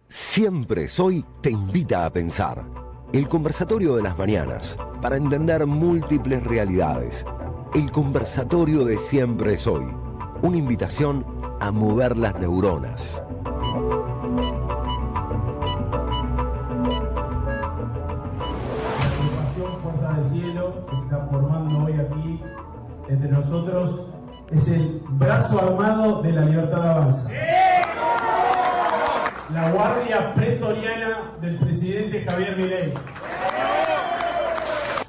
Siempre Soy te invita a pensar. El conversatorio de las mañanas para entender múltiples realidades. El conversatorio de Siempre Soy. Una invitación a mover las neuronas. La agrupación Fuerza del Cielo que se está formando hoy aquí entre nosotros es el brazo armado de la Libertad Avanza. La guardia pretoriana del presidente Javier Milei.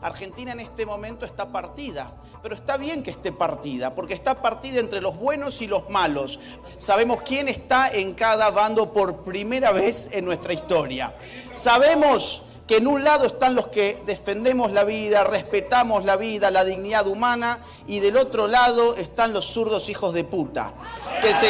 Argentina en este momento está partida, pero está bien que esté partida, porque está partida entre los buenos y los malos. Sabemos quién está en cada bando por primera vez en nuestra historia. Sabemos que en un lado están los que defendemos la vida, respetamos la vida, la dignidad humana, y del otro lado están los zurdos hijos de puta, que se...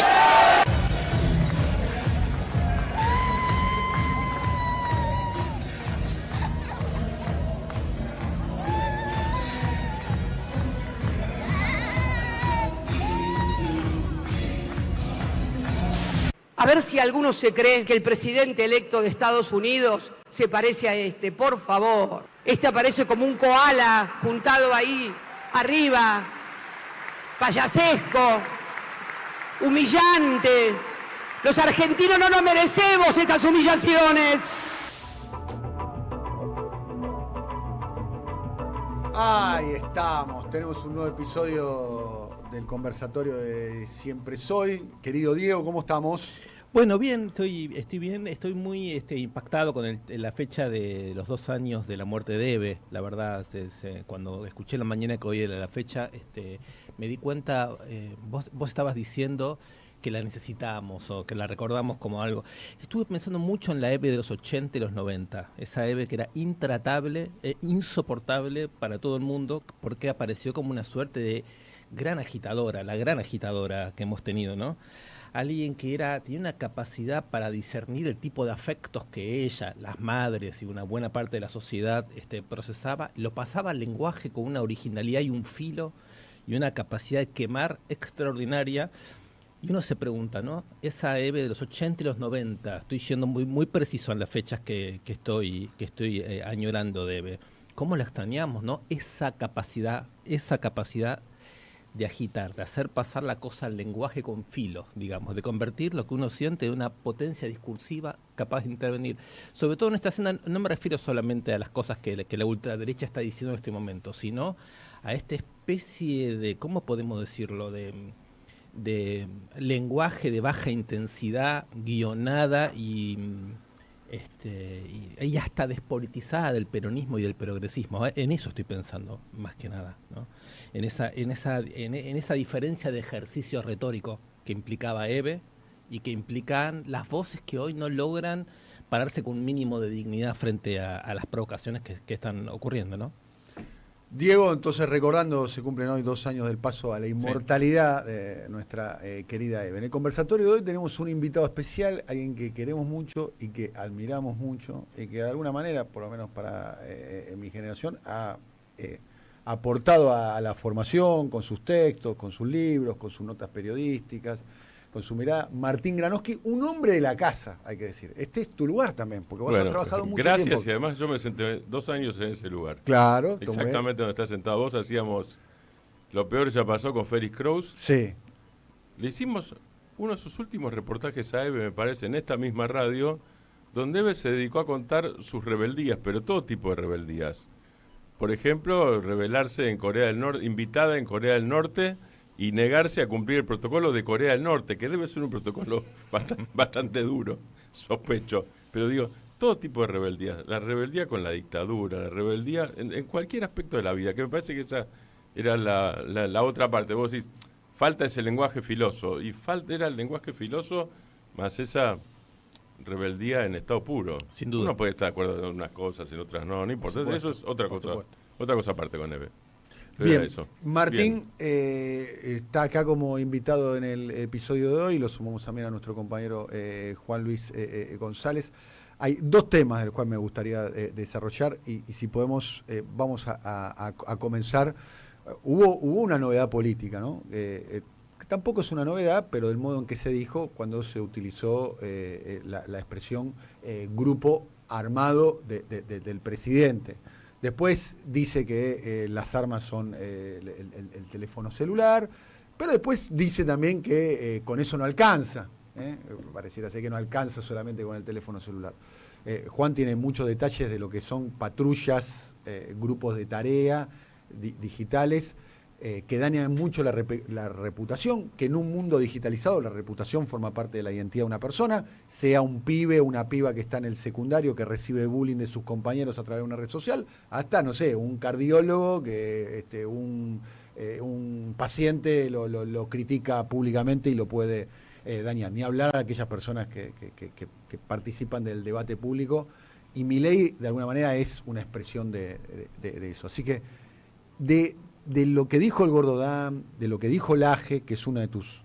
A ver si alguno se cree que el presidente electo de Estados Unidos se parece a este, por favor. Este aparece como un koala juntado ahí, arriba, payasesco, humillante. Los argentinos no nos merecemos estas humillaciones. Ahí estamos, tenemos un nuevo episodio del conversatorio de Siempre Soy. Querido Diego, ¿cómo estamos? Bueno, bien, estoy bien, estoy muy impactado con la fecha de los 2 años de la muerte de Eve. La verdad, cuando escuché la mañana que hoy era la fecha, me di cuenta, vos estabas diciendo que la necesitamos o que la recordamos como algo. Estuve pensando mucho en la Eve de los 80 y los 90, esa Eve que era intratable, insoportable para todo el mundo, porque apareció como una suerte de gran agitadora, la gran agitadora que hemos tenido, ¿no? Alguien que tenía una capacidad para discernir el tipo de afectos que ella, las madres y una buena parte de la sociedad procesaba, lo pasaba al lenguaje con una originalidad y un filo y una capacidad de quemar extraordinaria. Y uno se pregunta, ¿no? Esa Eve de los 80 y los 90, estoy siendo muy, muy preciso en las fechas que estoy añorando de Eve. ¿Cómo la extrañamos, no? Esa capacidad de agitar, de hacer pasar la cosa al lenguaje con filo, digamos, de convertir lo que uno siente en una potencia discursiva capaz de intervenir. Sobre todo en esta escena, no me refiero solamente a las cosas que la ultraderecha está diciendo en este momento, sino a esta especie de, ¿cómo podemos decirlo?, de lenguaje de baja intensidad, guionada y ella está despolitizada del peronismo y del progresismo. En eso estoy pensando, más que nada, ¿no? En esa diferencia de ejercicio retórico que implicaba Eve y que implican las voces que hoy no logran pararse con un mínimo de dignidad frente a las provocaciones que están ocurriendo, ¿no? Diego, entonces recordando, se cumplen hoy 2 años del paso a la inmortalidad de nuestra querida Eve. En el conversatorio de hoy tenemos un invitado especial, alguien que queremos mucho y que admiramos mucho y que de alguna manera, por lo menos para mi generación, ha aportado a la formación con sus textos, con sus libros, con sus notas periodísticas, con su mirada. Martín Granowski, un hombre de la casa, hay que decir. Este es tu lugar también, porque vos has trabajado mucho tiempo. Gracias, y además yo me senté 2 años en ese lugar. Claro. Exactamente donde estás sentado vos. Hacíamos, lo peor ya pasó con Félix Kraus. Sí. Le hicimos uno de sus últimos reportajes a Eve, me parece, en esta misma radio, donde Eve se dedicó a contar sus rebeldías, pero todo tipo de rebeldías. Por ejemplo, rebelarse en Corea del Norte, invitada en Corea del Norte, y negarse a cumplir el protocolo de Corea del Norte, que debe ser un protocolo bastante duro, sospecho. Pero digo, todo tipo de rebeldía. La rebeldía con la dictadura, la rebeldía en cualquier aspecto de la vida, que me parece que esa era la otra parte. Vos decís, falta ese lenguaje filoso, y era el lenguaje filoso más esa rebeldía en estado puro. Sin duda. Uno puede estar de acuerdo en unas cosas, en otras no importa. Eso es otra cosa aparte con Eve. Bien, eso. Martín está acá como invitado en el episodio de hoy, lo sumamos también a nuestro compañero Juan Luis González. Hay 2 temas de los cuales me gustaría desarrollar y si podemos, vamos a comenzar. Hubo una novedad política, ¿no? tampoco es una novedad, pero del modo en que se dijo cuando se utilizó la expresión grupo armado del presidente. Después dice que las armas son el teléfono celular, pero después dice también que con eso no alcanza. Pareciera ser que no alcanza solamente con el teléfono celular. Juan tiene muchos detalles de lo que son patrullas, grupos de tarea digitales, que dañan mucho la reputación, que en un mundo digitalizado la reputación forma parte de la identidad de una persona, sea un pibe o una piba que está en el secundario, que recibe bullying de sus compañeros a través de una red social, hasta, no sé, un cardiólogo, que un paciente lo critica públicamente y lo puede dañar. Ni hablar a aquellas personas que participan del debate público, y Milei de alguna manera es una expresión de eso. Así que de lo que dijo el Gordo Dan, de lo que dijo Laje, que es una de tus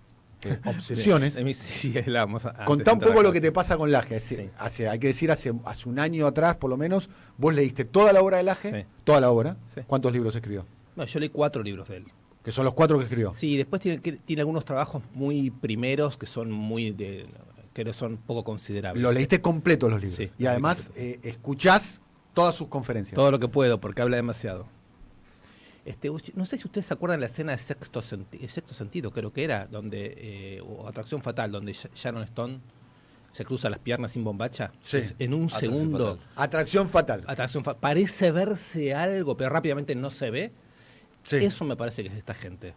obsesiones, Sí, contá un poco lo que te pasa con Laje. Hay que decir, hace un año atrás, por lo menos, vos leíste toda la obra de Laje, Sí. toda la obra. Sí. ¿Cuántos libros escribió? No, yo leí 4 libros de él. Que son los 4 que escribió. Sí, después tiene algunos trabajos muy primeros que son que son poco considerables. Los leíste completos los libros. Sí, y además escuchás todas sus conferencias. Todo lo que puedo, porque habla demasiado. No sé si ustedes se acuerdan de la escena de Sexto Sentido, creo que era, donde o Atracción Fatal, donde Sharon Stone se cruza las piernas sin bombacha. Sí. En un segundo. Atracción Fatal. Parece verse algo, pero rápidamente no se ve. Sí. Eso me parece que es esta gente.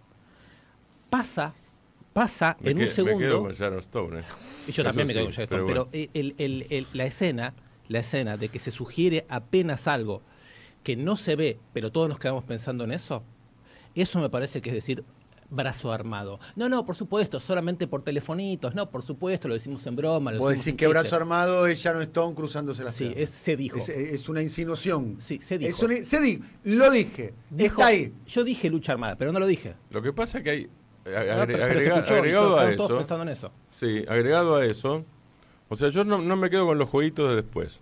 Pasa en un Me segundo. quedo con Sharon Stone. Y yo también Eso me quedo sí, con Sharon Stone, pero la escena de que se sugiere apenas algo que no se ve, pero todos nos quedamos pensando en eso me parece que es decir, brazo armado. No, por supuesto, solamente por telefonitos, no, por supuesto, lo decimos en broma. Vos decís que brazo armado es Sharon Stone cruzándose las piernas. Se dijo. Es una insinuación. Sí, se dijo. Lo dije. Está ahí. Yo dije lucha armada, pero no lo dije. Lo que pasa es que hay Pero se escuchó, agregado a todos eso. pensando en eso. Sí, agregado a eso. O sea, yo no me quedo con los jueguitos de después.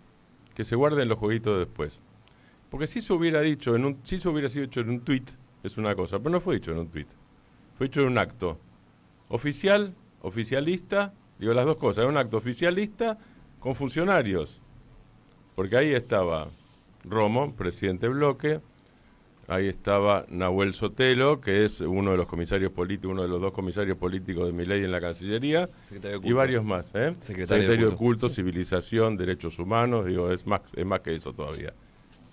Que se guarden los jueguitos de después. Porque si se hubiera dicho si se hubiera sido hecho en un tuit, es una cosa, pero no fue dicho en un tuit. Fue hecho en un acto oficialista, digo las dos cosas, un acto oficialista con funcionarios. Porque ahí estaba Romo, presidente Bloque, ahí estaba Nahuel Sotelo, que es uno de los comisarios políticos, uno de los 2 comisarios políticos de Milei en la Cancillería, y varios más, Secretario de Culto, Civilización, Derechos Humanos, digo, es más que eso todavía.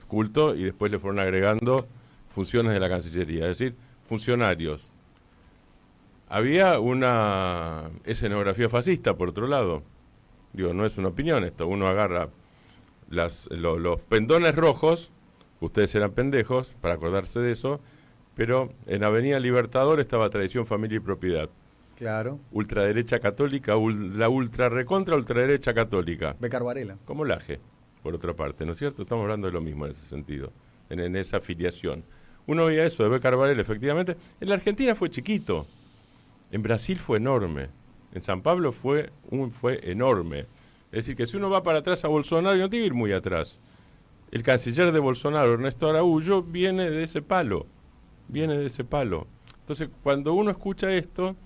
Culto, y después le fueron agregando funciones de la Cancillería, es decir, funcionarios. Había una escenografía fascista, por otro lado. Digo, no es una opinión esto. Uno agarra los pendones rojos, ustedes eran pendejos, para acordarse de eso, pero en Avenida Libertador estaba Tradición, Familia y Propiedad. Claro. Ultraderecha católica, la ultraderecha católica. Becar Varela. Como Laje, por otra parte, ¿no es cierto? Estamos hablando de lo mismo en ese sentido, en esa afiliación. Uno veía eso de Becar Varela, efectivamente. En la Argentina fue chiquito. En Brasil fue enorme. En San Pablo fue enorme. Es decir, que si uno va para atrás a Bolsonaro, y no tiene que ir muy atrás. El canciller de Bolsonaro, Ernesto Araújo, viene de ese palo. Entonces, cuando uno escucha esto,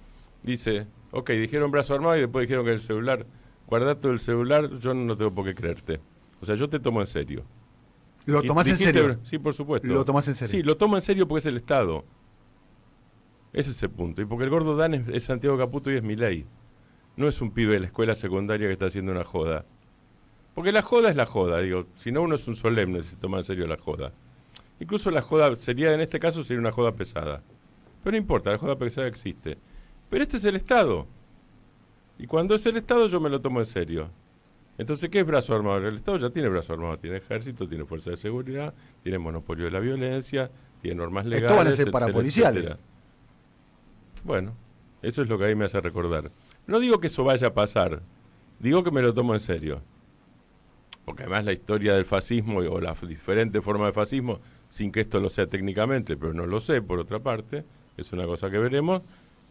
dice, ok, dijeron brazo armado y después dijeron que el celular, guardate el celular, yo no tengo por qué creerte. O sea, yo te tomo en serio. ¿Lo tomás en serio? Sí, por supuesto. ¿Lo tomás en serio? Sí, lo tomo en serio porque es el Estado. Ese es el punto. Y porque el Gordo Dan es Santiago Caputo y es Milei. No es un pibe de la escuela secundaria que está haciendo una joda. Porque la joda es la joda, digo. Si no, uno es un solemne si se toma en serio la joda. Incluso la joda sería, en este caso, sería una joda pesada. Pero no importa, la joda pesada existe. Pero este es el Estado. Y cuando es el Estado, yo me lo tomo en serio. Entonces, ¿qué es brazo armado? El Estado ya tiene brazo armado, tiene ejército, tiene fuerza de seguridad, tiene monopolio de la violencia, tiene normas legales. Esto van a ser etcétera, parapoliciales. etcétera. Bueno, eso es lo que ahí me hace recordar. No digo que eso vaya a pasar, digo que me lo tomo en serio. Porque además la historia del fascismo o las diferentes formas de fascismo, sin que esto lo sea técnicamente, pero no lo sé por otra parte, es una cosa que veremos,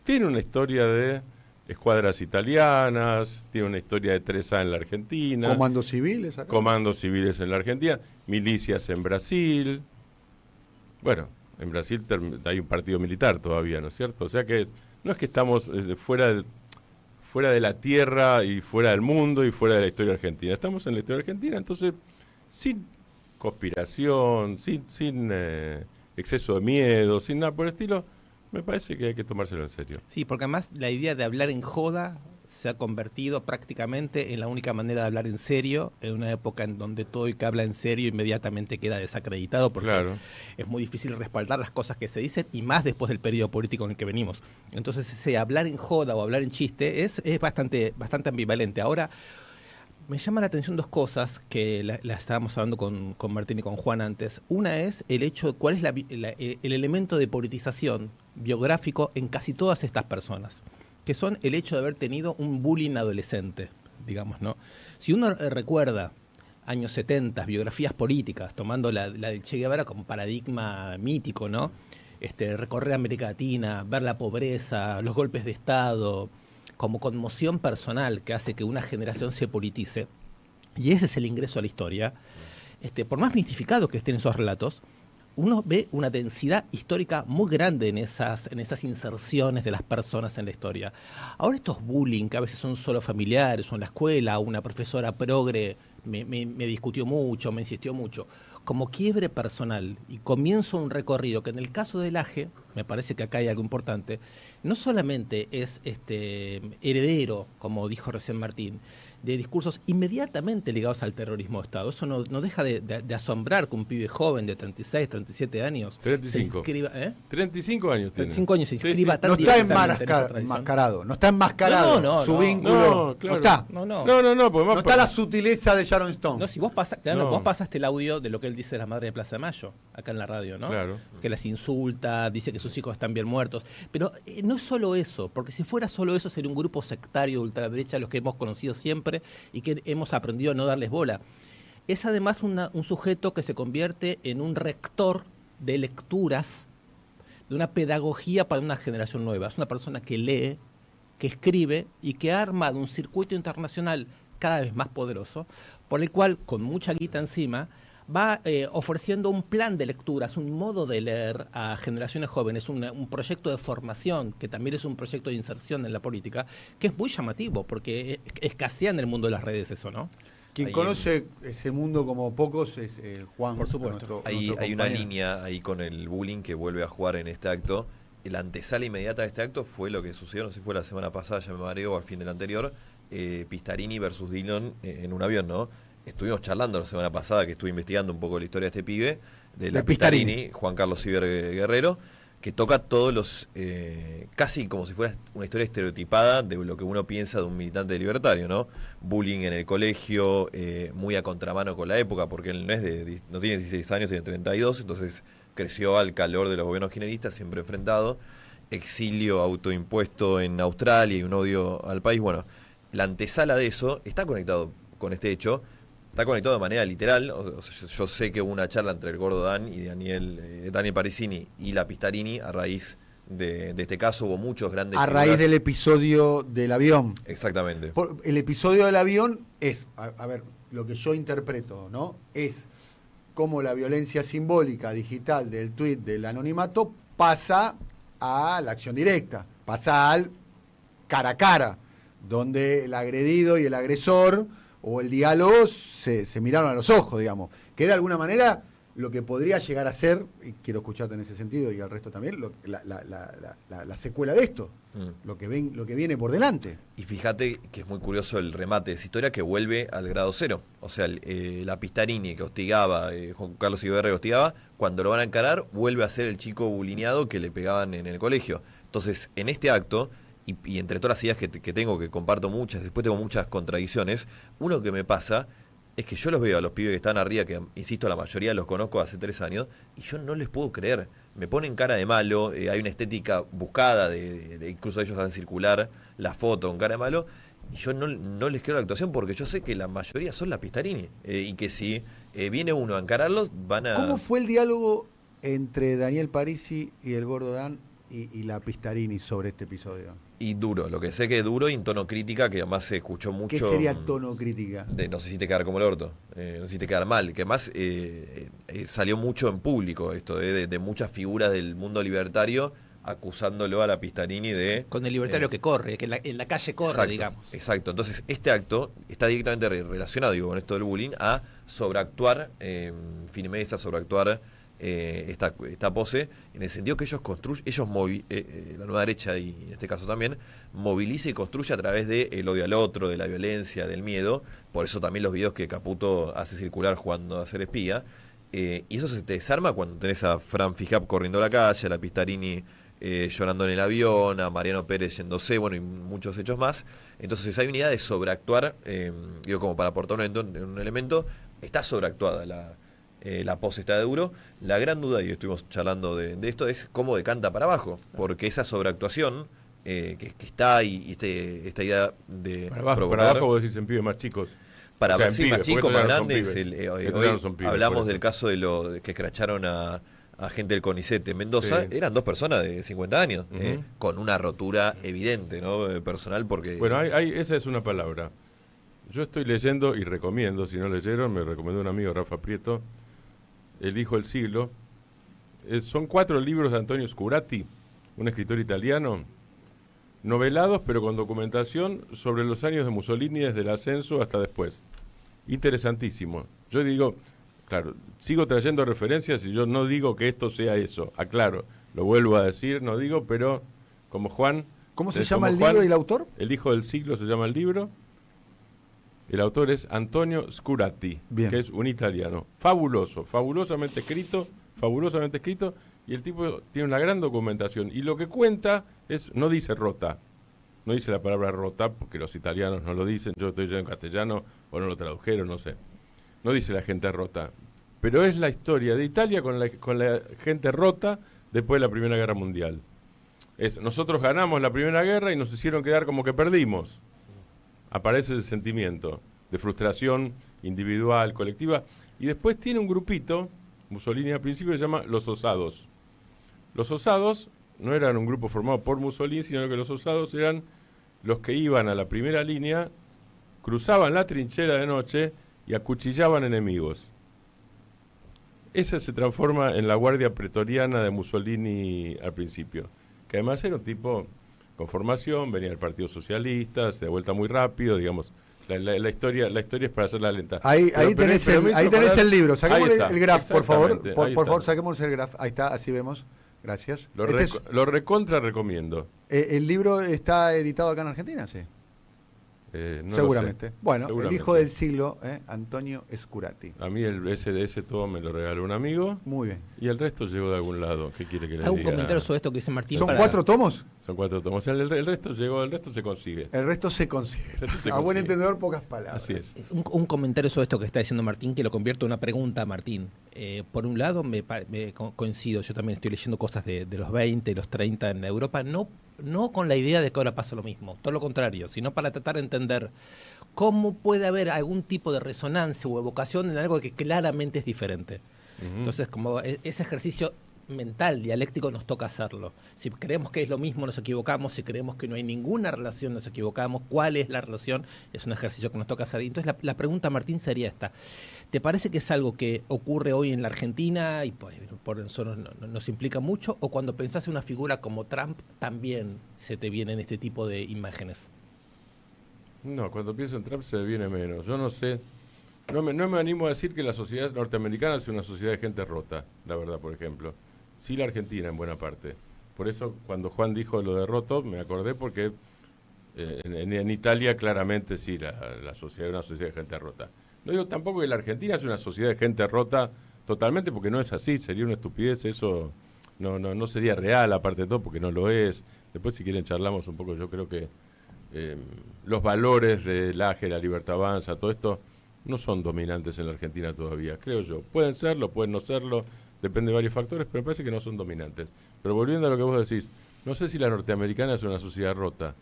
tiene una historia de escuadras italianas, tiene una historia de 3A en la Argentina. Comandos civiles acá. Comandos civiles en la Argentina, milicias en Brasil. Bueno, en Brasil hay un partido militar todavía, ¿no es cierto? O sea que no es que estamos fuera de la tierra y fuera del mundo y fuera de la historia argentina. Estamos en la historia argentina, entonces sin conspiración, sin exceso de miedo, sin nada por el estilo, me parece que hay que tomárselo en serio. Sí, porque además la idea de hablar en joda se ha convertido prácticamente en la única manera de hablar en serio, en una época en donde todo el que habla en serio inmediatamente queda desacreditado, porque Claro. es muy difícil respaldar las cosas que se dicen, y más después del periodo político en el que venimos. Entonces ese hablar en joda o hablar en chiste es bastante ambivalente. Ahora, me llama la atención dos cosas que la estábamos hablando con Martín y con Juan antes. Una es el hecho de cuál es el elemento de politización biográfico en casi todas estas personas, que son el hecho de haber tenido un bullying adolescente, digamos, ¿no? Si uno recuerda años 70, biografías políticas, tomando la del Che Guevara como paradigma mítico, ¿no? Recorrer América Latina, ver la pobreza, los golpes de Estado, como conmoción personal que hace que una generación se politice, y ese es el ingreso a la historia, por más mistificados que estén esos relatos, uno ve una densidad histórica muy grande en esas inserciones de las personas en la historia. Ahora estos bullying, que a veces son solo familiares, o en la escuela, una profesora progre me discutió mucho, me insistió mucho, como quiebre personal, y comienzo un recorrido que en el caso del AGE, me parece que acá hay algo importante, no solamente es heredero, como dijo recién Martín, de discursos inmediatamente ligados al terrorismo de Estado. Eso no deja de asombrar que un pibe joven de 36, 37 años 35. se inscriba... 35 años tiene. 35 años se inscriba tan No está directamente en esa tradición. enmascarado, no está enmascarado No, su no. vínculo. No, claro. No está. No, porque No está la sutileza de Sharon Stone. No, si vos, vos pasaste el audio de lo que él dice de las madres de Plaza de Mayo, acá en la radio, ¿no? Claro. Que las insulta, dice que sus hijos están bien muertos. Pero no es solo eso, porque si fuera solo eso sería un grupo sectario de ultraderecha, los que hemos conocido siempre y que hemos aprendido a no darles bola. Es además un sujeto que se convierte en un rector de lecturas, de una pedagogía para una generación nueva. Es una persona que lee, que escribe y que ha armado un circuito internacional cada vez más poderoso, por el cual, con mucha guita encima, va ofreciendo un plan de lecturas, un modo de leer a generaciones jóvenes, un proyecto de formación, que también es un proyecto de inserción en la política, que es muy llamativo, porque escasea en el mundo de las redes eso, ¿no? Quien Ahí conoce ese mundo como pocos es Juan. Por supuesto. Hay una compañero. línea ahí con el bullying que vuelve a jugar en este acto. La antesala inmediata de este acto fue lo que sucedió, no sé si fue la semana pasada, ya me mareo, o al fin del anterior, Pistarini versus Dillon en un avión, ¿no? Estuvimos charlando la semana pasada, que estuve investigando un poco la historia de este pibe, de la Pistarini, Juan Carlos Ciber Guerrero, que toca todos los, casi como si fuera una historia estereotipada de lo que uno piensa de un militante libertario, ¿no? Bullying en el colegio, muy a contramano con la época, porque él no tiene 16 años, tiene 32, entonces creció al calor de los gobiernos kirchneristas, siempre enfrentado, exilio autoimpuesto en Australia y un odio al país. Bueno, la antesala de eso está conectado con este hecho, está conectado de manera literal. Yo sé que hubo una charla entre el Gordo Dan y Daniel Parisini y la Pistarini a raíz de este caso. Hubo muchos grandes A raíz del episodio del avión. Exactamente. El episodio del avión es, a ver, lo que yo interpreto, ¿no? Es cómo la violencia simbólica digital del tuit del anonimato pasa a la acción directa, pasa al cara a cara, donde el agredido y el agresor o el diálogo se miraron a los ojos, digamos, que de alguna manera lo que podría llegar a ser, y quiero escucharte en ese sentido y al resto también, la secuela de esto, lo que viene por delante. Y fíjate que es muy curioso el remate de esa historia, que vuelve al grado cero. O sea, la Pistarini que hostigaba, Juan Carlos Iberre que hostigaba, cuando lo van a encarar, vuelve a ser el chico bulineado que le pegaban en el colegio. Entonces, en este acto, y entre todas las ideas que tengo, que comparto muchas, después tengo muchas contradicciones, uno que me pasa es que yo los veo a los pibes que están arriba, que insisto, la mayoría los conozco hace 3 años, y yo no les puedo creer. Me ponen cara de malo, hay una estética buscada, de incluso ellos hacen circular la foto con cara de malo, y yo no les creo la actuación, porque yo sé que la mayoría son la Pistarini, y que si viene uno a encararlos, van a... ¿Cómo fue el diálogo entre Daniel Parisi y el Gordo Dan y la Pistarini sobre este episodio? Y duro, lo que sé que es duro, y en tono crítica, que además se escuchó mucho. ¿Qué sería tono crítica? De no sé si te quedar como el orto, no sé si te quedar mal, que además salió mucho en público esto, de muchas figuras del mundo libertario acusándolo a la Pistarini de... Con el libertario que corre, que en la calle corre, exacto, digamos. Exacto, entonces este acto está directamente relacionado, digo, con esto del bullying, a sobreactuar Finmesa, sobreactuar esta pose, en el sentido que ellos construyen, la nueva derecha, y en este caso también, moviliza y construye a través del odio al otro, de la violencia, del miedo. Por eso también los videos que Caputo hace circular jugando a ser espía. Y eso se te desarma cuando tenés a Fran Fijab corriendo a la calle, a la Pistarini llorando en el avión, a Mariano Pérez yéndose, bueno, y muchos hechos más. Entonces hay una idea de sobreactuar, digo, como para aportar un elemento, está sobreactuada la pose, está de duro. La gran duda, y estuvimos charlando de esto, es cómo decanta para abajo, porque esa sobreactuación que está, y esta idea de para abajo vos decís en pibes más chicos. Para o sea, más chicos, más grandes. Hoy hablamos del caso de que escracharon a gente del CONICET en Mendoza. Sí. Eran 2 personas de 50 años, con una rotura evidente, ¿no? Personal, porque... Bueno, esa es una palabra. Yo estoy leyendo y recomiendo, si no leyeron, me recomendó un amigo, Rafa Prieto, El hijo del siglo. Son 4 libros de Antonio Scurati, un escritor italiano, novelados pero con documentación sobre los años de Mussolini desde el ascenso hasta después. Interesantísimo. Yo digo, claro, sigo trayendo referencias y yo no digo que esto sea eso, aclaro, lo vuelvo a decir, no digo, pero como Juan... ¿Cómo se llama el libro y el autor? El hijo del siglo se llama el libro. El autor es Antonio Scurati, que es un italiano. Fabuloso, fabulosamente escrito, y el tipo tiene una gran documentación. Y lo que cuenta no dice rota, no dice la palabra rota, porque los italianos no lo dicen, yo estoy en castellano, o no lo tradujeron, no sé. No dice la gente rota, pero es la historia de Italia con la gente rota después de la Primera Guerra Mundial. Nosotros ganamos la Primera Guerra y nos hicieron quedar como que perdimos. Aparece ese sentimiento de frustración individual, colectiva, y después tiene un grupito, Mussolini al principio se llama Los Osados. Los Osados no eran un grupo formado por Mussolini, sino que los Osados eran los que iban a la primera línea, cruzaban la trinchera de noche y acuchillaban enemigos. Ese se transforma en la guardia pretoriana de Mussolini al principio, que además era un tipo con formación, venía del Partido Socialista, se da vuelta muy rápido, digamos. La historia es para hacerla lenta. Ahí tenés el libro. Saquemos el graph, por favor. Por favor, saquemos el graph. Ahí está, así vemos. Gracias. Lo recontra recomiendo. ¿El libro está editado acá en Argentina? Sí. No seguramente. Bueno, seguramente. El hijo del siglo, Antonio Scurati. A mí ese todo me lo regaló un amigo. Muy bien. Y el resto llegó de algún lado. ¿Qué quiere que le diga? ¿Algún comentario sobre esto que dice Martín? ¿Son 4 tomos? Son 4 tomos. El resto llegó, el resto se consigue. El resto se consigue. A buen entendedor, pocas palabras. Así es. Un comentario sobre esto que está diciendo Martín, que lo convierto en una pregunta, Martín. Por un lado, me coincido, yo también estoy leyendo cosas de los 20, los 30 en Europa, no con la idea de que ahora pasa lo mismo, todo lo contrario, sino para tratar de entender cómo puede haber algún tipo de resonancia o evocación en algo que claramente es diferente. Entonces, como ese ejercicio mental, dialéctico, nos toca hacerlo. Si creemos que es lo mismo, nos equivocamos. Si creemos que no hay ninguna relación, nos equivocamos. ¿Cuál es la relación? Es un ejercicio que nos toca hacer. Entonces, la pregunta, Martín, sería esta. ¿Te parece que es algo que ocurre hoy en la Argentina y por eso nos implica mucho? ¿O cuando pensás en una figura como Trump, también se te vienen este tipo de imágenes? No, cuando pienso en Trump se me viene menos. Yo no sé. No me animo a decir que la sociedad norteamericana es una sociedad de gente rota, la verdad, por ejemplo. Sí, la Argentina en buena parte. Por eso, cuando Juan dijo lo de roto, me acordé porque en Italia claramente sí, la sociedad es una sociedad de gente rota. No digo tampoco que la Argentina es una sociedad de gente rota totalmente, porque no es así, sería una estupidez, eso no sería real, aparte de todo, porque no lo es. Después, si quieren, charlamos un poco. Yo creo que los valores del AGE, la Libertad Avanza, todo esto, no son dominantes en la Argentina todavía, creo yo. Pueden serlo, pueden no serlo, depende de varios factores, pero me parece que no son dominantes. Pero volviendo a lo que vos decís, no sé si la norteamericana es una sociedad rota,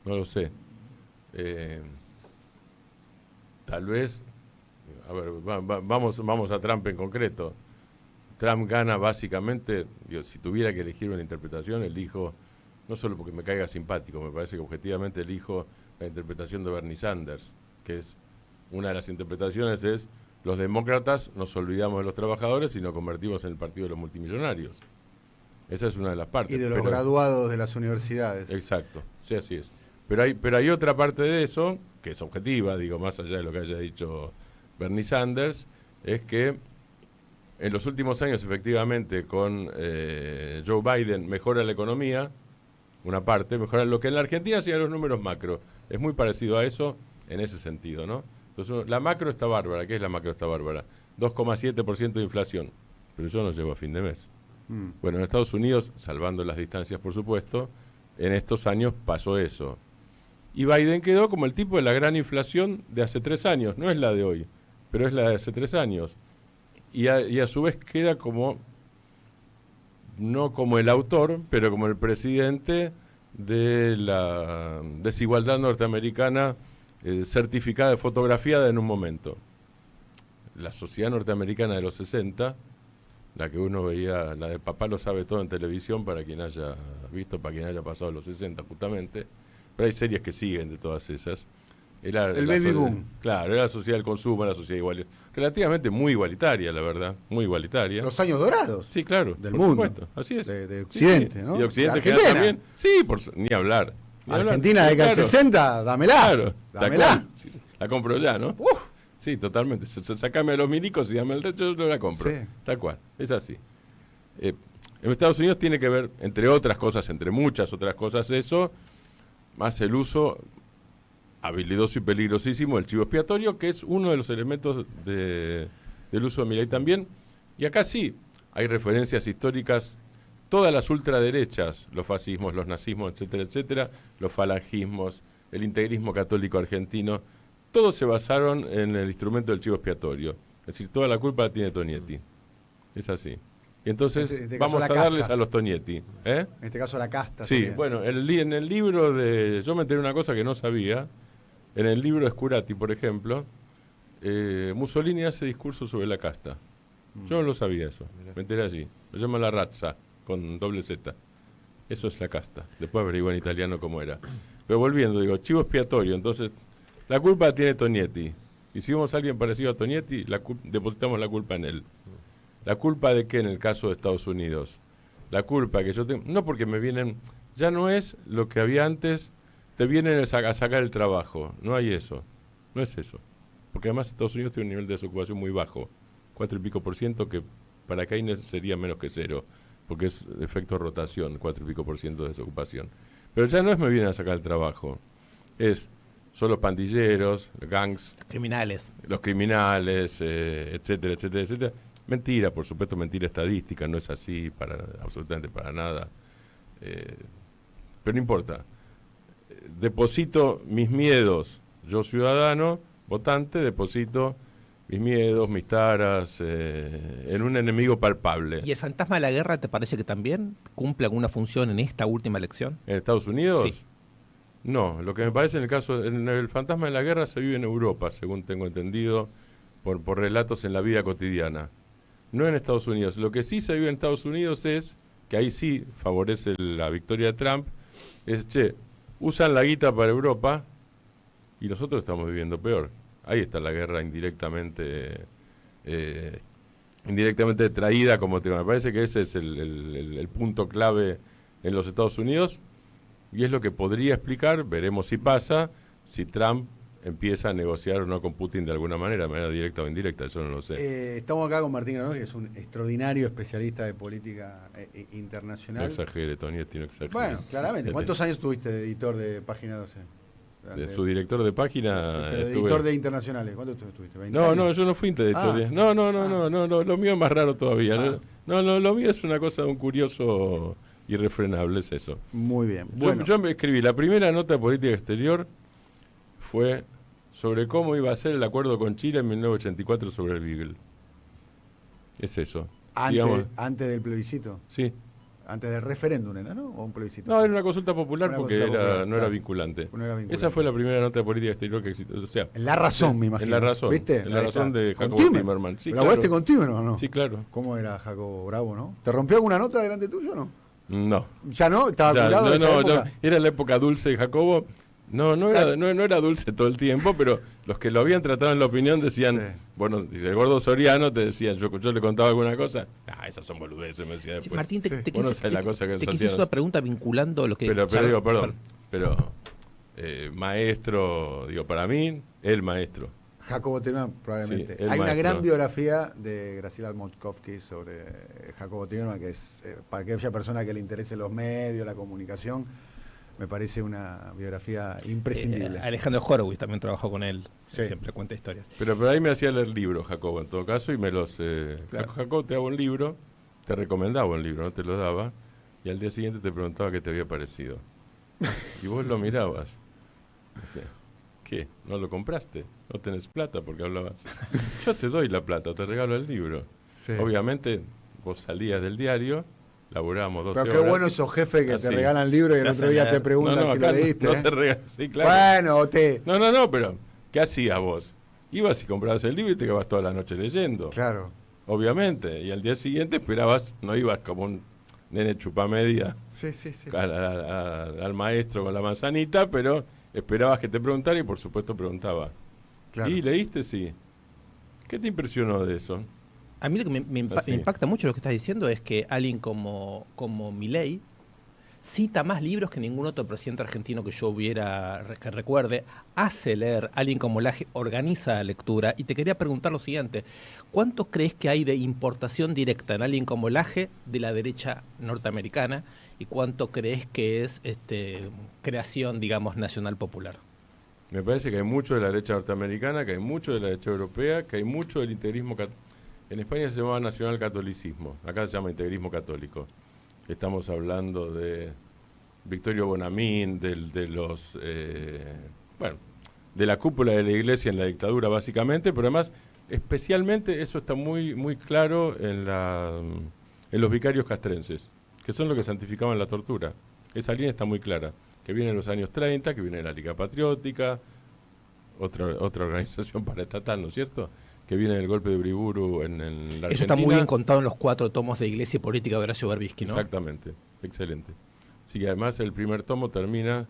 no lo sé. Tal vez, a ver, vamos a Trump en concreto. Trump gana básicamente, si tuviera que elegir una interpretación, elijo, no solo porque me caiga simpático, me parece que objetivamente elijo la interpretación de Bernie Sanders, que es una de las interpretaciones es: los demócratas nos olvidamos de los trabajadores y nos convertimos en el partido de los multimillonarios. Esa es una de las partes. Y de los graduados de las universidades. Exacto, sí, así es. Pero hay otra parte de eso, que es objetiva, digo, más allá de lo que haya dicho Bernie Sanders, es que en los últimos años, efectivamente, con Joe Biden mejora la economía, una parte, mejora lo que en la Argentina serían los números macro. Es muy parecido a eso en ese sentido, ¿no? Entonces, la macro está bárbara. ¿Qué es la macro está bárbara? 2,7% de inflación, pero yo no llego a fin de mes. Bueno, en Estados Unidos, salvando las distancias, por supuesto, en estos años pasó eso. Y Biden quedó como el tipo de la gran inflación de hace 3 años. No es la de hoy, pero es la de hace 3 años. Y a su vez queda como, no como el autor, pero como el presidente de la desigualdad norteamericana certificada, fotografiada en un momento. La sociedad norteamericana de los 60, la que uno veía, la de Papá lo sabe todo en televisión, para quien haya visto, para quien haya pasado los 60 justamente, pero hay series que siguen de todas esas. Era el baby boom. Claro, era la sociedad del consumo, la sociedad igualitaria, relativamente muy igualitaria, la verdad, muy igualitaria. Los años dorados. Sí, claro, del por mundo. supuesto, así es. De Occidente, sí. ¿no? Y de Occidente de general también. Sí, ni hablar. Argentina de década del 60, dámela. Claro, dámela. Sí, la compro ya, ¿no? Sí, totalmente. Sacame a los milicos y dame el resto, yo la compro. Sí. Tal cual, es así. En Estados Unidos tiene que ver, entre otras cosas, entre muchas otras cosas, eso, más el uso habilidoso y peligrosísimo del chivo expiatorio, que es uno de los elementos del uso de mi ley también. Y acá sí, hay referencias históricas, todas las ultraderechas, los fascismos, los nazismos, etcétera, etcétera, los falangismos, el integrismo católico argentino, todos se basaron en el instrumento del chivo expiatorio. Es decir, toda la culpa la tiene Tonietti. Es así. Y entonces vamos a darles a los Tonietti. En este caso la casta. Sí, sería. bueno, en el libro de... Yo me enteré una cosa que no sabía. En el libro de Scurati, por ejemplo, Mussolini hace discurso sobre la casta. Yo no lo sabía eso. Me enteré allí. Lo llama la razza, con doble Z. Eso es la casta. Después averigué en italiano cómo era. Pero volviendo, digo, chivo expiatorio. Entonces, la culpa la tiene Tonietti. Y si vemos a alguien parecido a Tonietti, depositamos la culpa en él. ¿La culpa de qué en el caso de Estados Unidos? La culpa que yo tengo... No porque me vienen... Ya no es lo que había antes, te vienen a sacar el trabajo. No hay eso. No es eso. Porque además Estados Unidos tiene un nivel de desocupación muy bajo. 4 y pico %, que para Keynes sería menos que 0. Porque es efecto rotación, 4 y pico % de desocupación. Pero ya no es me vienen a sacar el trabajo. Son los pandilleros, los gangs. Los criminales, etcétera, etcétera, etcétera. Mentira, por supuesto, mentira estadística, no es así absolutamente para nada. Pero no importa. Deposito mis miedos, yo ciudadano, votante, deposito mis miedos, mis taras, en un enemigo palpable. ¿Y el fantasma de la guerra te parece que también cumple alguna función en esta última elección? ¿En Estados Unidos? Sí. No, lo que me parece en el fantasma de la guerra se vive en Europa, según tengo entendido, por relatos en la vida cotidiana. No en Estados Unidos. Lo que sí se vive en Estados Unidos es, que ahí sí favorece la victoria de Trump, usan la guita para Europa y nosotros estamos viviendo peor. Ahí está la guerra indirectamente traída como tema. Me parece que ese es el punto clave en los Estados Unidos y es lo que podría explicar, veremos si pasa, si Trump empieza a negociar o no con Putin de alguna manera directa o indirecta, eso no lo sé. Estamos acá con Martín Granollers, que es un extraordinario especialista de política internacional. No exagere, Tonietti, no exagere. Bueno, claramente. ¿Cuántos años tuviste de editor de Página 12? De su director de página. Editor de internacionales, ¿cuánto estuviste? ¿20 no, años? No, yo no fui editor. No, lo mío es más raro todavía. No, lo mío es una cosa de un curioso irrefrenable, es eso. Muy bien. Yo me escribí, la primera nota de política exterior fue sobre cómo iba a ser el acuerdo con Chile en 1984 sobre el Beagle. Es eso. Antes del plebiscito. Sí. Antes del referéndum, ¿no? ¿O un plebiscito? No, era una consulta popular porque no era vinculante. No era vinculante. Esa fue la primera nota de política exterior que existió. O sea, en La Razón, me imagino. En La Razón. ¿Viste? En La Razón de Jacobo Timerman. Sí, ¿La hablaste con Timerman o no? Sí, claro. ¿Cómo era Jacobo Bravo, no? ¿Te rompió alguna nota delante tuyo o no? No. ¿Ya no? ¿Estaba cuidado de esa época? Era la época dulce de Jacobo. No era dulce todo el tiempo, pero los que lo habían tratado en La Opinión decían, Sí. bueno, dice, el gordo Soriano te decía, yo le contaba alguna cosa, esas son boludeces, me decía después. Martín, te Vos no sabés la cosa que quise los hacer ancianos- una pregunta vinculando lo que... Pero ya- digo, perdón, maestro, digo, para mí, el maestro. Jacobo Timerman, probablemente. Sí, el Hay una maestro. gran biografía de Graciela Motkovsky sobre Jacobo Timerman, que es, para aquella persona que le interese los medios, la comunicación, me parece una biografía imprescindible. Alejandro Horowitz también trabajó con él, Sí. siempre cuenta historias. Pero ahí me hacía leer libros, Jacobo, en todo caso, y me los... Claro. Jacobo, te hago un libro, te recomendaba un libro, no te lo daba, y al día siguiente te preguntaba qué te había parecido. Y vos lo mirabas. Decía, ¿qué? ¿No lo compraste? ¿No tenés plata? Porque hablabas. Yo te doy la plata, te regalo el libro. Sí. Obviamente, vos salías del diario, laburábamos 12 Pero qué horas. bueno esos jefes que Así. te regalan libros y el otro día te preguntan si lo acá leíste. no ¿eh? te regalan, sí, claro. Bueno, No, pero ¿qué hacías vos? Ibas y comprabas el libro y te quedabas toda la noche leyendo. Claro. Obviamente. Y al día siguiente esperabas, no ibas como un nene chupamedia Sí. al maestro con la manzanita, pero esperabas que te preguntara y por supuesto preguntaba. Claro. ¿Y leíste? Sí. ¿Qué te impresionó de eso? A mí lo que me Así. impacta mucho lo que estás diciendo es que alguien como Milei cita más libros que ningún otro presidente argentino que yo que recuerde, hace leer, alguien como Laje organiza la lectura, y te quería preguntar lo siguiente, ¿cuánto crees que hay de importación directa en alguien como Laje de la derecha norteamericana y cuánto crees que es creación, digamos, nacional popular? Me parece que hay mucho de la derecha norteamericana, que hay mucho de la derecha europea, que hay mucho del integrismo católico. En España se llamaba nacional catolicismo, acá se llama integrismo católico. Estamos hablando de Victorio Bonamín, de la cúpula de la iglesia en la dictadura básicamente, pero además especialmente eso está muy, muy claro en los vicarios castrenses, que son los que santificaban la tortura. Esa línea está muy clara, que viene en los años 30, que viene de la Liga Patriótica, otra organización paraestatal, ¿no es cierto?, que viene del golpe de Uriburu en la Argentina. Eso está muy bien contado en los 4 tomos de Iglesia y Política de Horacio Berbisky, ¿no? Exactamente, excelente. Sí, además el primer tomo termina,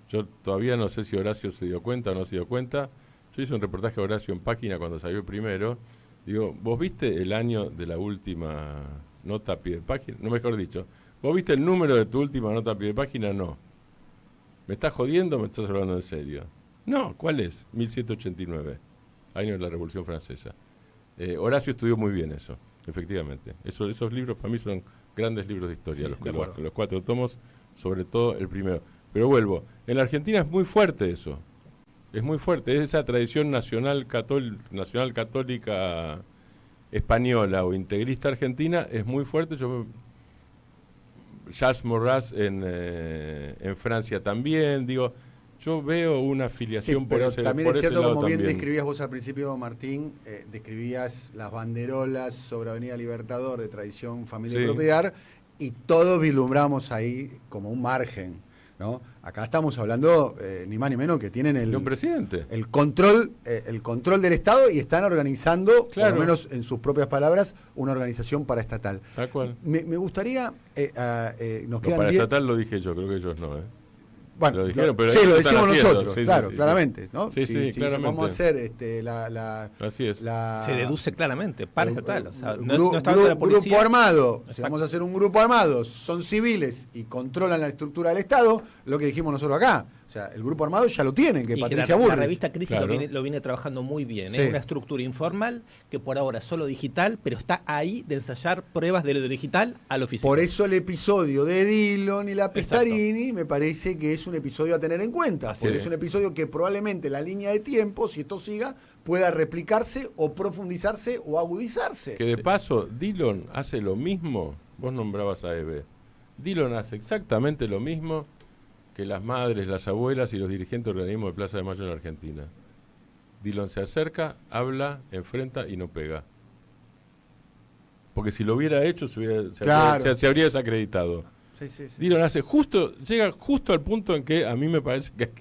yo todavía no sé si Horacio se dio cuenta o no se dio cuenta, yo hice un reportaje a Horacio en Página cuando salió el primero, digo, ¿vos viste el año de la última nota a pie de página? No, mejor dicho, ¿vos viste el número de tu última nota a pie de página? No. ¿Me estás jodiendo o me estás hablando en serio? No, ¿cuál es? 1789. Año de la Revolución Francesa. Horacio estudió muy bien eso, efectivamente. Esos libros para mí son grandes libros de historia, Sí, los 4 tomos, sobre todo el primero. Pero vuelvo, en la Argentina es muy fuerte eso, es muy fuerte, esa tradición nacional católica española o integrista argentina es muy fuerte. Charles Maurras en Francia también, digo... Yo veo una afiliación Sí, pero también es cierto, como bien también. describías vos al principio, Martín, describías las banderolas sobre Avenida Libertador de tradición, familia y Sí. propiedad, y todos vislumbramos ahí como un margen, ¿no? Acá estamos hablando ni más ni menos que tienen De un presidente. el control del Estado y están organizando, Claro. por lo menos en sus propias palabras, una organización paraestatal. Tal cual. Me gustaría, nos Lo quedan para 10... estatal lo dije yo, creo que ellos no, ¿eh? Bueno, Lo dijeron, pero sí, ellos lo lo están decimos haciendo. nosotros, Sí, sí, claro, sí, claramente, ¿no? Sí, sí, claramente. Vamos a hacer Así es. Se deduce claramente, paraestatal. O sea, no grupo está hablando de la policía. armado, si Exacto. vamos a hacer un grupo armado, son civiles y controlan la estructura del Estado, lo que dijimos nosotros acá. O sea, el grupo armado ya lo tienen, que Y que Patricia la Bullrich. revista Crisis Claro. lo viene trabajando muy bien. Sí. Es una estructura informal que por ahora es solo digital, pero está ahí de ensayar pruebas de lo digital al oficial. Por eso el episodio de Dillon y la Pistarini me parece que es un episodio a tener en cuenta, Así porque es. es un episodio que probablemente la línea de tiempo, si esto siga, pueda replicarse o profundizarse o agudizarse. Que de paso, Dillon hace lo mismo. Vos nombrabas a Eve. Dillon hace exactamente lo mismo que las madres, las abuelas y los dirigentes de organismos de Plaza de Mayo en Argentina. Dillon se acerca, habla, enfrenta y no pega. Porque si lo hubiera hecho, Claro. se habría desacreditado. Sí, sí, sí. Dillon llega justo al punto en que a mí me parece que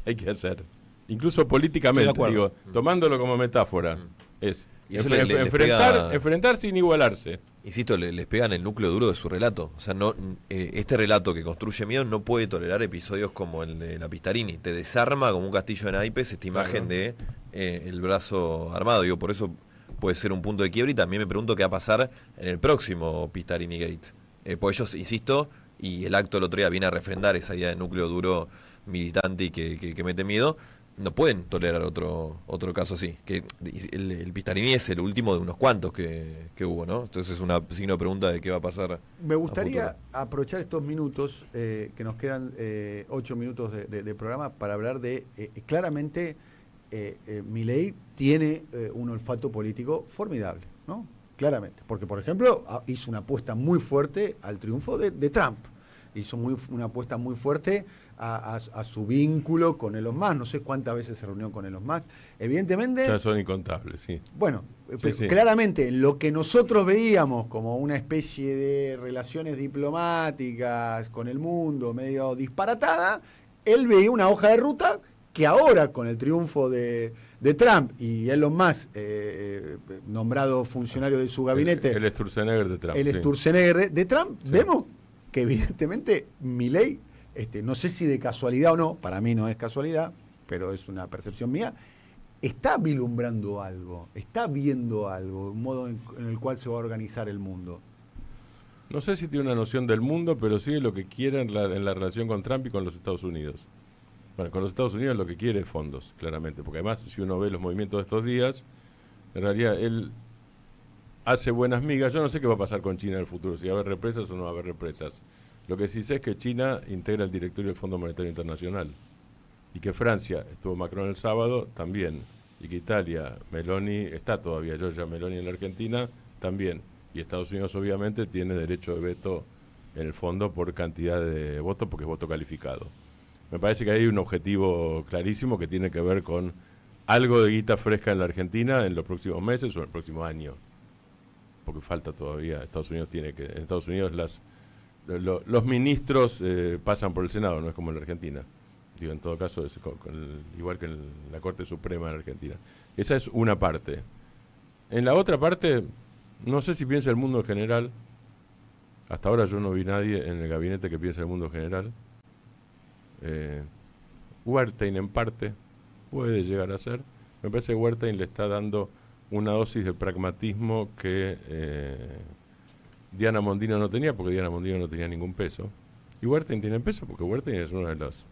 hay que hacer. Incluso políticamente, Estoy de acuerdo. digo, tomándolo como metáfora. Es Y eso le pega- enfrentar sin igualarse. insisto, les pegan el núcleo duro de su relato. O sea, no, este relato que construye miedo no puede tolerar episodios como el de la Pistarini. Te desarma como un castillo de naipes esta imagen de el brazo armado. Digo, por eso puede ser un punto de quiebre, y también me pregunto qué va a pasar en el próximo Pistarini Gate. Pues ellos, insisto, y el acto del otro día viene a refrendar esa idea de núcleo duro militante y que mete miedo. No pueden tolerar otro caso así. Que el Pistarini es el último de unos cuantos que hubo, ¿no? Entonces es una signo de pregunta de qué va a pasar. Me gustaría aprovechar estos minutos, que nos quedan 8 minutos de programa, para hablar de, claramente, Milei tiene un olfato político formidable, ¿no? Claramente. Porque, por ejemplo, hizo una apuesta muy fuerte al triunfo de Trump. Hizo una apuesta muy fuerte a su vínculo con Elon Musk. No sé cuántas veces se reunió con Elon Musk. Evidentemente... Ya son incontables, sí. Bueno, Sí. claramente lo que nosotros veíamos como una especie de relaciones diplomáticas con el mundo medio disparatada, él veía una hoja de ruta que ahora, con el triunfo de Trump y Elon Musk, nombrado funcionario de su gabinete... El Sturzenegger de Trump. El sí. Sturzenegger de Trump, Sí. vemos que evidentemente Milei, no sé si de casualidad o no, para mí no es casualidad, pero es una percepción mía, está vislumbrando algo, está viendo algo, un modo en el cual se va a organizar el mundo. No sé si tiene una noción del mundo, pero sí de lo que quiere en la relación con Trump y con los Estados Unidos. Bueno, con los Estados Unidos lo que quiere es fondos, claramente, porque además, si uno ve los movimientos de estos días, en realidad él hace buenas migas. Yo no sé qué va a pasar con China en el futuro, si va a haber represas o no va a haber represas. Lo que sí sé es que China integra el directorio del Fondo Monetario Internacional, y que Francia, estuvo Macron el sábado, también, y que Italia, Meloni, está todavía Giorgia Meloni en la Argentina, también, y Estados Unidos obviamente tiene derecho de veto en el fondo por cantidad de votos, porque es voto calificado. Me parece que hay un objetivo clarísimo que tiene que ver con algo de guita fresca en la Argentina en los próximos meses o en el próximo año, porque falta todavía. Estados Unidos en Estados Unidos los ministros pasan por el Senado, no es como en la Argentina. Digo, en todo caso es igual que en la Corte Suprema de la Argentina. Esa es una parte. En la otra parte, no sé si piensa el mundo en general. Hasta ahora yo no vi nadie en el gabinete que piense el mundo en general. Wertheim en parte puede llegar a ser. Me parece que Wertheim le está dando una dosis de pragmatismo que Diana Mondino no tenía, porque Diana Mondino no tenía ningún peso. Y Wertheim tiene peso porque Wertheim es una de las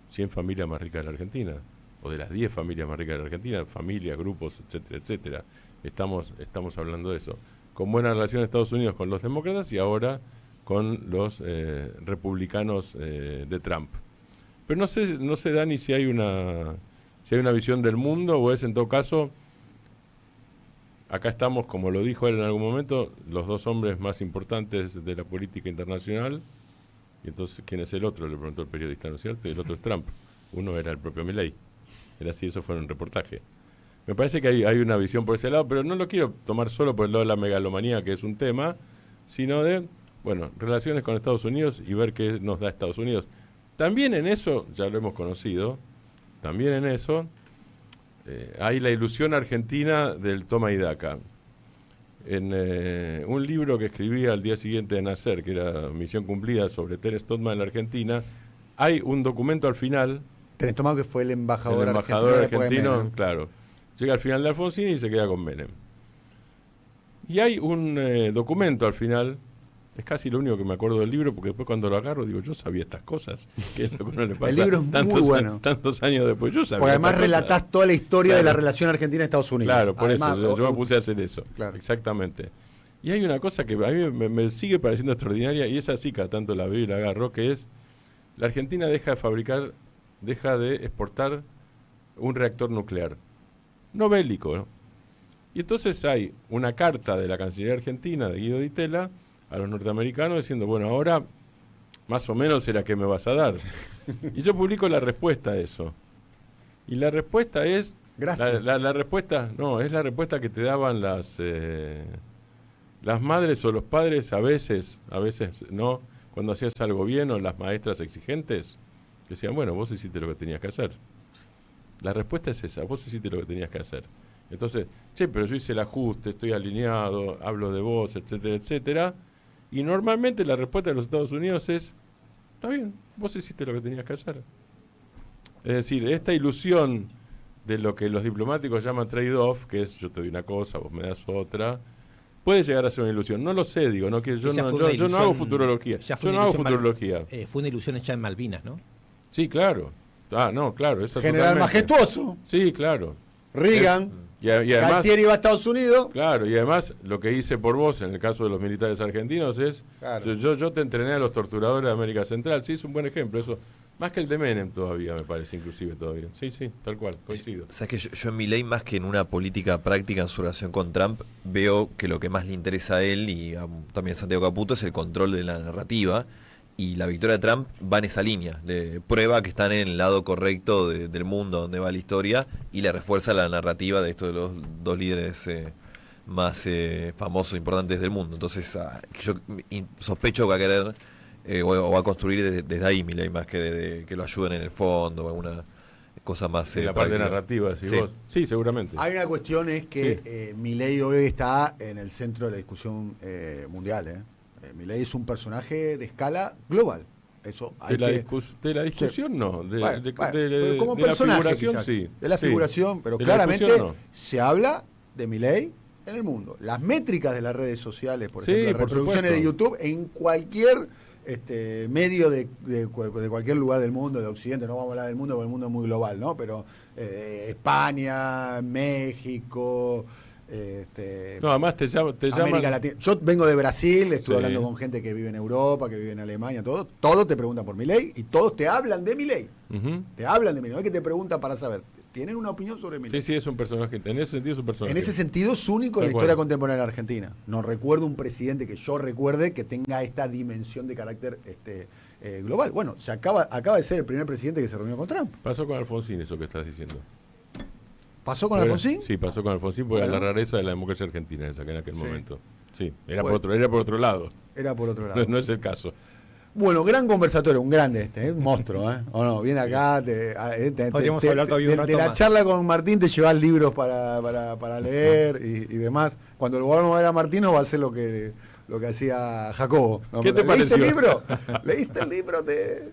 100 familias más ricas de la Argentina, o de las 10 familias más ricas de la Argentina, familias, grupos, etcétera, etcétera. Estamos hablando de eso. Con buena relación Estados Unidos con los demócratas y ahora con los republicanos de Trump. Pero no sé, Dani, si hay una visión del mundo, o es en todo caso, acá estamos, como lo dijo él en algún momento, los dos hombres más importantes de la política internacional. Y entonces, ¿quién es el otro? Le preguntó el periodista, ¿no es cierto? Y el otro es Trump. Uno era el propio Milei. Era así, eso fue en un reportaje. Me parece que hay una visión por ese lado, pero no lo quiero tomar solo por el lado de la megalomanía, que es un tema, sino de, bueno, relaciones con Estados Unidos y ver qué nos da Estados Unidos. También en eso, ya lo hemos conocido, también en eso hay la ilusión argentina del toma y daca. En un libro que escribí al día siguiente de nacer, que era Misión Cumplida, sobre Ter Stotman en la Argentina, hay un documento al final. Ter Stotman, que fue el embajador argentino, claro. Llega al final de Alfonsín y se queda con Menem. Y hay un documento al final, es casi lo único que me acuerdo del libro, porque después cuando lo agarro digo, yo sabía estas cosas, que es lo que no le pasa. El libro es muy bueno. Tantos años después, yo sabía. Porque además relatás cosas. toda la historia Claro. de la relación Argentina-Estados Unidos. Claro, por además, eso, yo me puse a hacer eso. Claro. Exactamente. Y hay una cosa que a mí me sigue pareciendo extraordinaria, y es así, cada tanto la veo y la agarro, que es, la Argentina deja de exportar un reactor nuclear, no bélico, ¿no? Y entonces hay una carta de la Cancillería Argentina, de Guido Di Tella, a los norteamericanos diciendo, bueno, ahora más o menos será que me vas a dar. Y yo publico la respuesta a eso. Y la respuesta es... Gracias. La respuesta, no, es la respuesta que te daban las madres o los padres a veces no, cuando hacías algo bien, o las maestras exigentes, decían, bueno, vos hiciste lo que tenías que hacer. La respuesta es esa, vos hiciste lo que tenías que hacer. Entonces, che, pero yo hice el ajuste, estoy alineado, hablo de vos, etcétera, etcétera. Y normalmente la respuesta de los Estados Unidos es, está bien, vos hiciste lo que tenías que hacer. Es decir, esta ilusión de lo que los diplomáticos llaman trade-off, que es yo te doy una cosa, vos me das otra, puede llegar a ser una ilusión. No lo sé, digo, no, que yo no hago futurología. Yo no hago futurología. Fue una ilusión hecha en Malvinas, ¿no? Sí, claro. Ah, no, claro. Eso General totalmente. Majestuoso. Sí, claro. Reagan. Y además, Galtieri va a Estados Unidos. claro, y además lo que hice por vos en el caso de los militares argentinos es, Claro. yo te entrené a los torturadores de América Central. Sí, es un buen ejemplo. Eso más que el de Menem todavía, me parece, inclusive todavía. Sí, tal cual, coincido. Sabes que yo en Milei, más que en una política práctica en su relación con Trump, veo que lo que más le interesa a él y también a Santiago Caputo es el control de la narrativa. Y la victoria de Trump va en esa línea, le prueba que están en el lado correcto del mundo donde va la historia y le refuerza la narrativa de estos de los dos líderes más famosos e importantes del mundo. Entonces yo sospecho que va a querer o va a construir desde ahí Milei, más que de que lo ayuden en el fondo o alguna cosa más En la parte práctica. narrativa, decís Sí. vos. Sí, seguramente. Hay una cuestión, es que Milei hoy está en el centro de la discusión mundial. Milei es un personaje de escala global. Eso hay De la discusión no, Bueno, pero de como la personaje, figuración quizás. sí. De la Sí. figuración, pero De la claramente discusión, no. se habla de Milei en el mundo. Las métricas de las redes sociales, por Sí, ejemplo, las por reproducciones de supuesto. YouTube en cualquier medio de cualquier lugar del mundo, de Occidente, no vamos a hablar del mundo porque el mundo es muy global, ¿no? Pero España, México, No, además te llaman. América Latina. Yo vengo de Brasil, estuve Sí. hablando con gente que vive en Europa, que vive en Alemania, todos te preguntan por Milei y todos te hablan de Milei. Ujú. Te hablan de Milei, no es que te preguntan para saber. Tienen una opinión sobre Milei. Sí, es un personaje. En ese sentido es un personaje. En ese sentido es único en Tal la cual. historia contemporánea de Argentina. No recuerdo un presidente que yo recuerde que tenga esta dimensión de carácter global. Bueno, acaba de ser el primer presidente que se reunió con Trump. Pasó con Alfonsín eso que estás diciendo. ¿Pasó con Alfonsín? Sí, pasó con Alfonsín porque Bueno. la rareza de la democracia argentina esa que en aquel Sí. momento. Sí, era Bueno. por otro lado. Era por otro lado. No es el caso. Bueno, gran conversatorio, un grande un monstruo, ¿o no? Viene acá, Podríamos hablar todavía un rato de la más. charla con Martín te llevas libros para leer y demás. Cuando lo volvamos a ver a Martín no va a hacer lo que hacía Jacobo. ¿No? ¿Qué te ¿Leíste pareció? el libro? ¿Leíste el libro de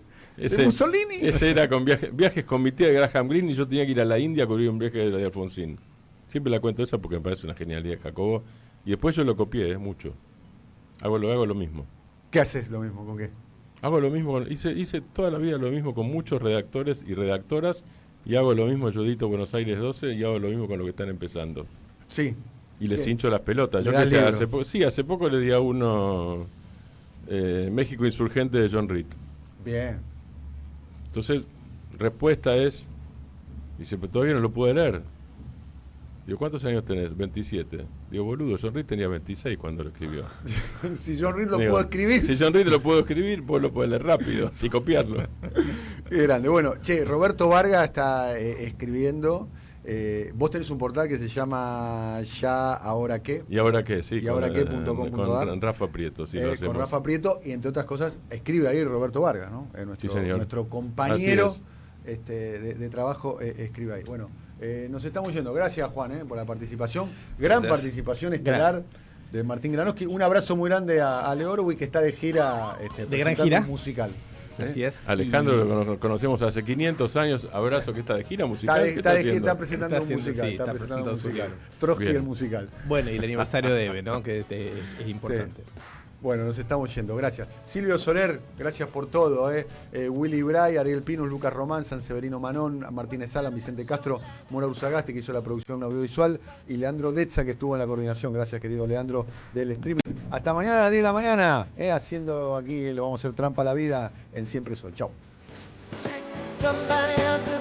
Mussolini? Ese era con viajes con mi tía de Graham Greene y yo tenía que ir a la India a cubrir un viaje de Alfonsín. Siempre la cuento esa porque me parece una genialidad de Jacobo. Y después yo lo copié, mucho. Hago lo mismo. ¿Qué haces lo mismo? ¿Con qué? Hago lo mismo, hice toda la vida lo mismo con muchos redactores y redactoras y hago lo mismo yo edito Buenos Aires 12 y hago lo mismo con los que están empezando. Sí. Y les Bien. hincho las pelotas. Le Yo das que sé, libro. hace poco le di a uno México Insurgente de John Reed. Bien. Entonces, respuesta es, dice, pero todavía no lo pude leer. Digo, ¿cuántos años tenés? 27. Digo, boludo, John Reed tenía 26 cuando lo escribió. Si John Reed lo Digo, puedo escribir. Si John Reed lo puedo escribir, vos lo podés leer rápido, sin copiarlo. Qué grande. Bueno, Roberto Vargas está escribiendo. Vos tenés un portal que se llama Ya Ahora Qué. ¿Y ahora qué? Sí, ¿Y ahora qué.com.ar? con Rafa Prieto, sí, lo hacemos. Con Rafa Prieto, y entre otras cosas, escribe ahí Roberto Vargas, ¿no? Sí, señor. Nuestro compañero Así de trabajo escribe ahí. Bueno, nos estamos yendo. Gracias, Juan, por la participación. Gran Gracias. participación estelar de Martín Granoski. Un abrazo muy grande a Leo Orwig, que está de gira. ¿De gran presentando gira? un musical. Así es. Alejandro, lo conocemos hace 500 años. Abrazo, que está de gira musical. ¿Qué está haciendo? Está presentando Está un haciendo, musical. sí, Está está presentando un presentando musical. su Trotsky Bien. el musical. Bueno, y el aniversario de Eve, ¿no? Que es importante. Sí. Bueno, nos estamos yendo, gracias. Silvio Soler, gracias por todo. Willy Bray, Ariel Pinus, Lucas Román, San Severino Manón, Martínez Salam, Vicente Castro, Mora Ursagaste, que hizo la producción audiovisual, y Leandro Detza, que estuvo en la coordinación. Gracias, querido Leandro, del streaming. Hasta mañana a las 10 de la mañana, haciendo aquí, lo vamos a hacer trampa a la vida en Siempre Sol. Chau. Somebody out there